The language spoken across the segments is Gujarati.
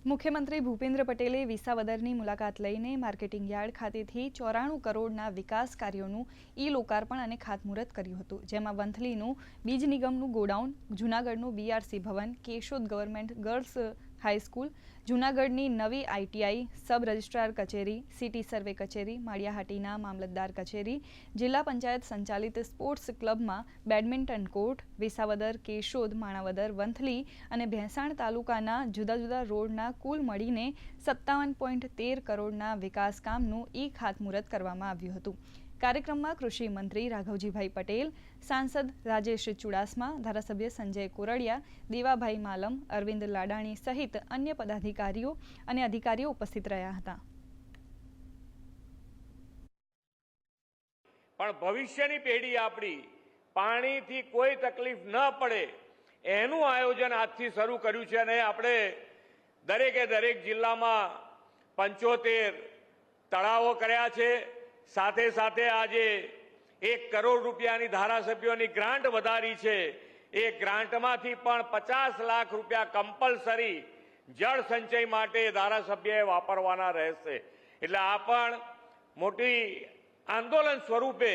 મુખ્યમંત્રી ભૂપેન્દ્ર પટેલે વિસાવદરની મુલાકાત લઈને માર્કેટિંગ યાર્ડ ખાતેથી 94 કરોડના વિકાસ કાર્યોનું ઈ-લોકાર્પણ અને ખાતમુહૂર્ત કર્યું હતું, જેમાં વંથલીનું બીજ નિગમનું ગોડાઉન, જૂનાગઢનું બીઆરસી ભવન, કેશોદ ગવર્મેન્ટ ગર્લ્સ હાઈસ્કૂલ, જૂનાગઢની નવી આઈટીઆઈ, સબ રજિસ્ટ્રાર કચેરી, સિટી સર્વે કચેરી, માળિયાહાટીના મામલતદાર કચેરી, જિલ્લા પંચાયત સંચાલિત સ્પોર્ટ્સ ક્લબમાં બેડમિન્ટન કોર્ટ, વિસાવદર, કેશોદ, માણાવદર, વંથલી અને ભેંસાણ તાલુકાના જુદા જુદા રોડના કુલ મળીને 57.13 કરોડના વિકાસ કામનું ઈ-ખાતમુહૂર્ત કરવામાં આવ્યું હતું। કાર્યક્રમમાં કૃષિ મંત્રી રાઘવજીભાઈ પટેલ, સાંસદ રાજેશ ચુડાસમા, ધારાસભ્ય સંજય કોરડિયા, દેવાભાઈ માલમ, અરવિંદ લાડાણી સહિત અન્ય પદાધિકારીઓ અને અધિકારીઓ ઉપસ્થિત રહ્યા હતા। પણ ભવિષ્યની પેઢી આપણી પાણીથી કોઈ તકલીફ ન પડે એનું આયોજન આજથી શરૂ કર્યું છે અને આપણે દરેકે દરેક જિલ્લામાં 75 તળાવો કર્યા છે। સાથે સાથે આજે 1 કરોડ રૂપિયાની ધારાસભ્યોની ગ્રાન્ટ વધારી છે। એ ગ્રાન્ટમાંથી પણ 50 લાખ રૂપિયા કમ્પલસરી જળ સંચય માટે ધારાસભ્યએ વાપરવાના રહેશે। એટલે આ પણ મોટી આંદોલન સ્વરૂપે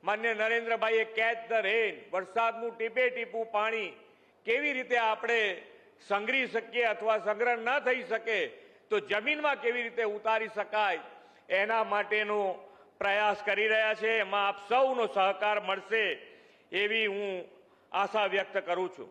માન્ય નરેન્દ્રભાઈએ કેચ ધ રેન, વરસાદનું ટીપે ટીપું પાણી કેવી રીતે આપણે સંગ્રહી શકીએ અથવા સંગ્રહ ન થઈ શકે તો જમીનમાં કેવી રીતે ઉતારી શકાય એના માટેનો પ્રયાસ કરી રહ્યા છે। એમાં આપ સૌનો સહકાર મળશે એવી હું આશા વ્યક્ત કરું છું।